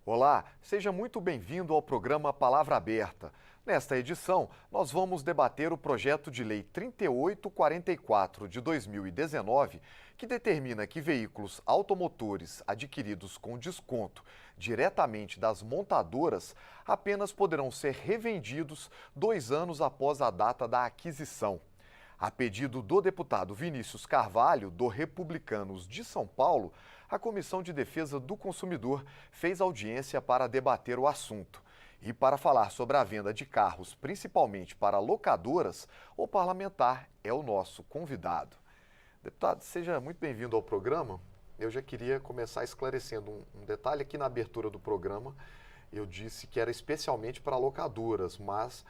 Olá, seja muito bem-vindo ao programa Palavra Aberta. Nesta edição, nós vamos debater o projeto de lei 3844 de 2019, que determina que veículos automotores adquiridos com desconto diretamente das montadoras apenas poderão ser revendidos 2 anos após a data da aquisição. A pedido do deputado Vinícius Carvalho, do Republicanos de São Paulo, a Comissão de Defesa do Consumidor fez audiência para debater o assunto. E para falar sobre a venda de carros, principalmente para locadoras, o parlamentar é o nosso convidado. Deputado, seja muito bem-vindo ao programa. Eu já queria começar esclarecendo um detalhe aqui na abertura do programa. Eu disse que era especialmente para locadoras, mas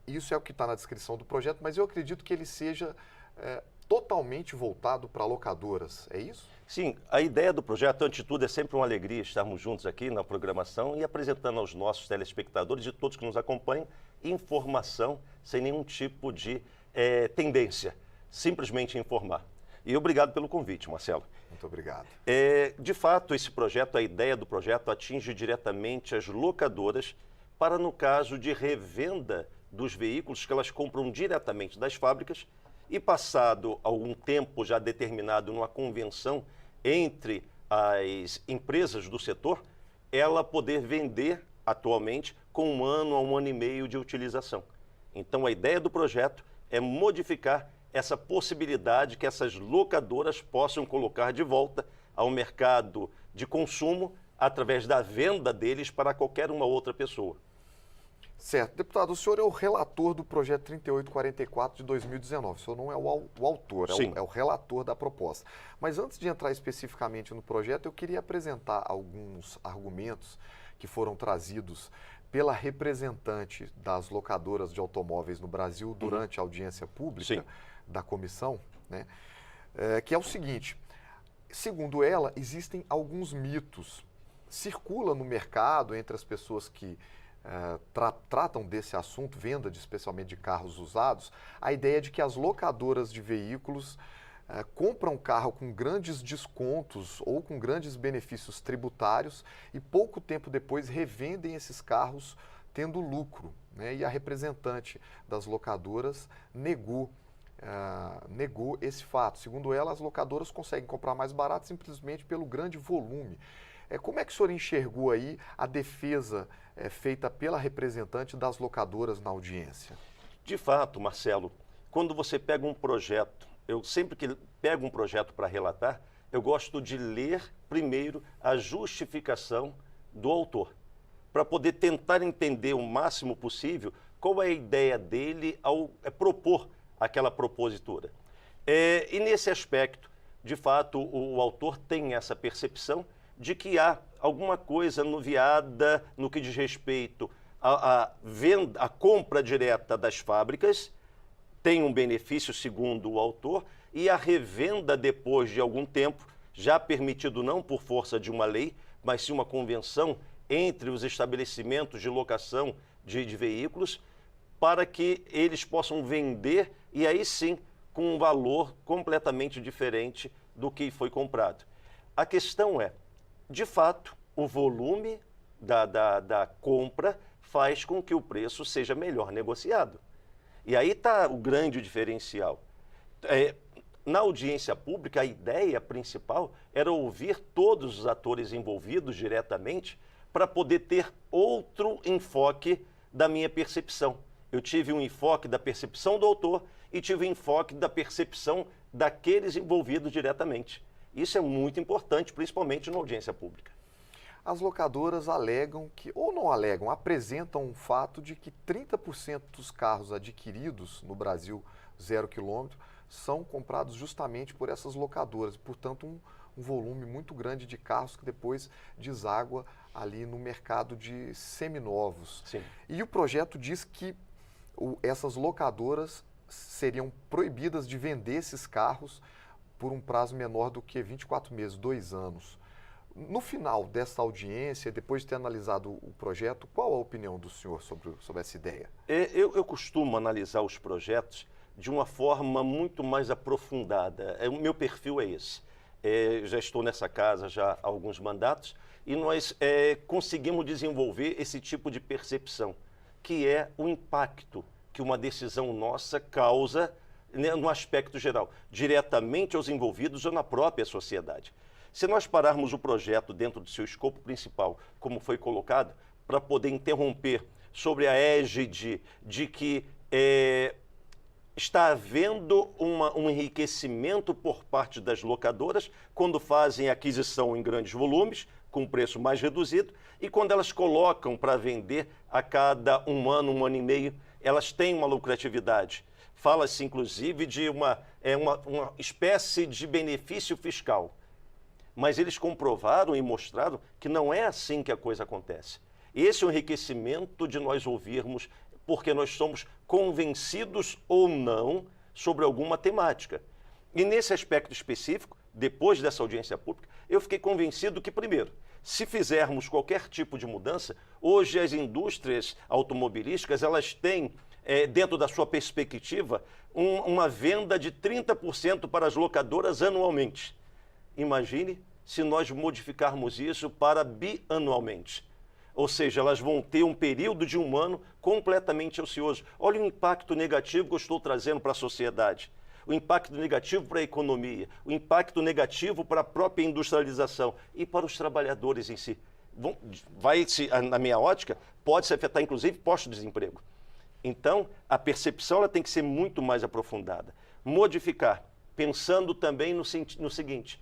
isso é o que está na descrição do projeto, mas eu acredito que ele seja totalmente voltado para locadoras, é isso? Sim, a ideia do projeto, antes de tudo, é sempre uma alegria estarmos juntos aqui na programação e apresentando aos nossos telespectadores e todos que nos acompanham informação sem nenhum tipo de tendência, simplesmente informar. E obrigado pelo convite, Marcelo. Muito obrigado. De fato, esse projeto, a ideia do projeto atinge diretamente as locadoras para, no caso de revenda dos veículos que elas compram diretamente das fábricas e passado algum tempo já determinado numa convenção entre as empresas do setor, ela poder vender atualmente com 1 ano a 1 ano e meio de utilização. Então a ideia do projeto é modificar essa possibilidade que essas locadoras possam colocar de volta ao mercado de consumo através da venda deles para qualquer uma outra pessoa. Certo. Deputado, o senhor é o relator do projeto 3844 de 2019. O senhor não é o autor, é o relator da proposta. Mas antes de entrar especificamente no projeto, eu queria apresentar alguns argumentos que foram trazidos pela representante das locadoras de automóveis no Brasil durante a audiência pública da comissão, né? Que é o seguinte: segundo ela, existem alguns mitos. Circula no mercado entre as pessoas que tratam desse assunto, venda especialmente de carros usados, a ideia de que as locadoras de veículos compram carro com grandes descontos ou com grandes benefícios tributários e pouco tempo depois revendem esses carros tendo lucro, né? E a representante das locadoras negou esse fato. Segundo ela, as locadoras conseguem comprar mais barato simplesmente pelo grande volume. Como é que o senhor enxergou aí a defesa feita pela representante das locadoras na audiência? De fato, Marcelo, quando você pega um projeto, eu sempre que pego um projeto para relatar, eu gosto de ler primeiro a justificação do autor, para poder tentar entender o máximo possível qual é a ideia dele ao propor aquela propositura. E nesse aspecto, de fato, o autor tem essa percepção de que há alguma coisa anuviada no que diz respeito à venda, à compra direta das fábricas, tem um benefício segundo o autor, e a revenda depois de algum tempo, já permitido não por força de uma lei, mas sim uma convenção entre os estabelecimentos de locação de veículos, para que eles possam vender, e aí sim, com um valor completamente diferente do que foi comprado. A questão é, de fato, o volume da compra faz com que o preço seja melhor negociado. E aí está o grande diferencial. Na audiência pública, a ideia principal era ouvir todos os atores envolvidos diretamente para poder ter outro enfoque da minha percepção. Eu tive um enfoque da percepção do autor e tive um enfoque da percepção daqueles envolvidos diretamente. Isso é muito importante, principalmente na audiência pública. As locadoras alegam que, ou não alegam, apresentam um fato de que 30% dos carros adquiridos no Brasil 0 quilômetro são comprados justamente por essas locadoras. Portanto, um volume muito grande de carros que depois deságua ali no mercado de seminovos. Sim. E o projeto diz que essas locadoras seriam proibidas de vender esses carros por um prazo menor do que 24 meses, 2 anos. No final dessa audiência, depois de ter analisado o projeto, qual a opinião do senhor sobre essa ideia? Eu costumo analisar os projetos de uma forma muito mais aprofundada. O meu perfil é esse. já estou nessa casa já há alguns mandatos, e nós conseguimos desenvolver esse tipo de percepção, que é o impacto que uma decisão nossa causa, né, no aspecto geral, diretamente aos envolvidos ou na própria sociedade. Se nós pararmos o projeto dentro do seu escopo principal, como foi colocado, para poder interromper sobre a égide de que está havendo um enriquecimento por parte das locadoras quando fazem aquisição em grandes volumes, com preço mais reduzido, e quando elas colocam para vender a cada um ano e meio, elas têm uma lucratividade. Fala-se, inclusive, de uma espécie de benefício fiscal. Mas eles comprovaram e mostraram que não é assim que a coisa acontece. Esse é o enriquecimento de nós ouvirmos, porque nós somos convencidos ou não sobre alguma temática. E nesse aspecto específico, depois dessa audiência pública, eu fiquei convencido que, primeiro, se fizermos qualquer tipo de mudança, hoje as indústrias automobilísticas, elas têm, dentro da sua perspectiva, uma venda de 30% para as locadoras anualmente. Imagine se nós modificarmos isso para bianualmente. Ou seja, elas vão ter um período de um ano completamente ocioso. Olha o impacto negativo que eu estou trazendo para a sociedade. O impacto negativo para a economia, o impacto negativo para a própria industrialização e para os trabalhadores em si. Na minha ótica, pode se afetar, inclusive, postos de desemprego. Então, a percepção ela tem que ser muito mais aprofundada. Modificar, pensando também no seguinte: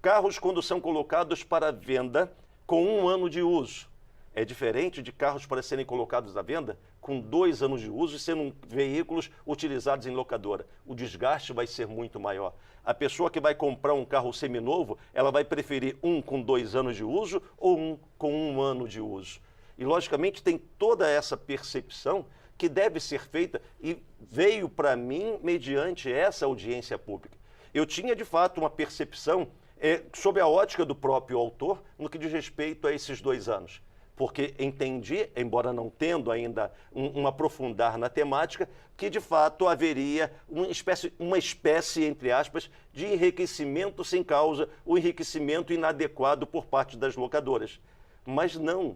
carros, quando são colocados para venda com 1 ano de uso, é diferente de carros para serem colocados à venda com 2 anos de uso e sendo veículos utilizados em locadora. O desgaste vai ser muito maior. A pessoa que vai comprar um carro seminovo, ela vai preferir um com 2 anos de uso ou um com 1 ano de uso. E, logicamente, tem toda essa percepção que deve ser feita e veio para mim mediante essa audiência pública. Eu tinha, de fato, uma percepção sob a ótica do próprio autor no que diz respeito a esses 2 anos. Porque entendi, embora não tendo ainda um aprofundar na temática, que de fato haveria uma espécie, entre aspas, de enriquecimento sem causa, o enriquecimento inadequado por parte das locadoras. Mas não.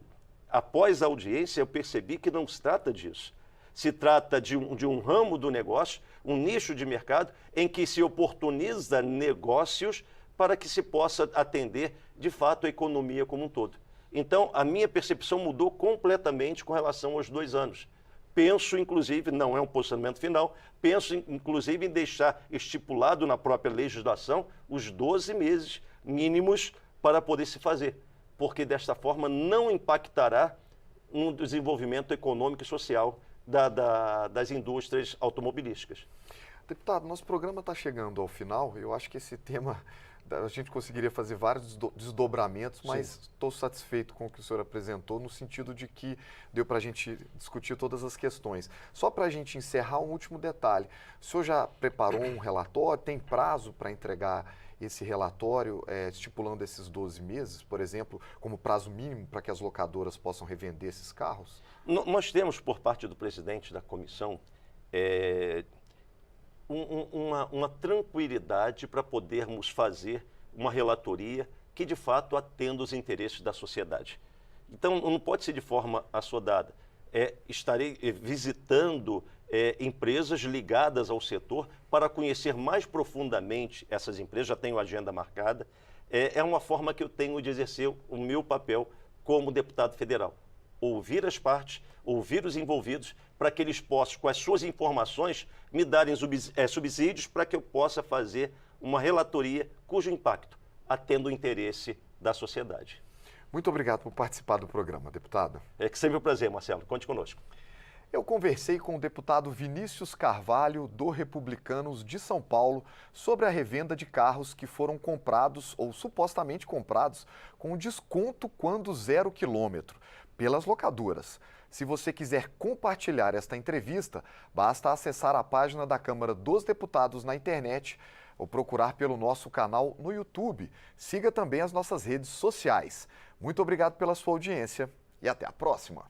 Após a audiência, eu percebi que não se trata disso. Se trata de um ramo do negócio, um nicho de mercado, em que se oportuniza negócios para que se possa atender, de fato, a economia como um todo. Então, a minha percepção mudou completamente com relação aos 2 anos. Penso, inclusive, não é um posicionamento final, penso, inclusive, em deixar estipulado na própria legislação os 12 meses mínimos para poder se fazer, porque desta forma não impactará no desenvolvimento econômico e social das indústrias automobilísticas. Deputado, nosso programa está chegando ao final. Eu acho que esse tema a gente conseguiria fazer vários desdobramentos, mas estou satisfeito com o que o senhor apresentou, no sentido de que deu para a gente discutir todas as questões. Só para a gente encerrar, um último detalhe. O senhor já preparou um relatório? Tem prazo para entregar esse relatório, estipulando esses 12 meses, por exemplo, como prazo mínimo para que as locadoras possam revender esses carros? Nós temos, por parte do presidente da comissão, uma tranquilidade para podermos fazer uma relatoria que, de fato, atenda os interesses da sociedade. Então, não pode ser de forma assodada. Estarei visitando empresas ligadas ao setor para conhecer mais profundamente essas empresas, já tenho agenda marcada. É uma forma que eu tenho de exercer o meu papel como deputado federal. Ouvir as partes, ouvir os envolvidos, para que eles possam, com as suas informações, me darem subsídios para que eu possa fazer uma relatoria cujo impacto atenda o interesse da sociedade. Muito obrigado por participar do programa, deputado. É sempre um prazer, Marcelo. Conte conosco. Eu conversei com o deputado Vinícius Carvalho, do Republicanos de São Paulo, sobre a revenda de carros que foram comprados ou supostamente comprados com desconto quando 0 quilômetro pelas locadoras. Se você quiser compartilhar esta entrevista, basta acessar a página da Câmara dos Deputados na internet ou procurar pelo nosso canal no YouTube. Siga também as nossas redes sociais. Muito obrigado pela sua audiência e até a próxima.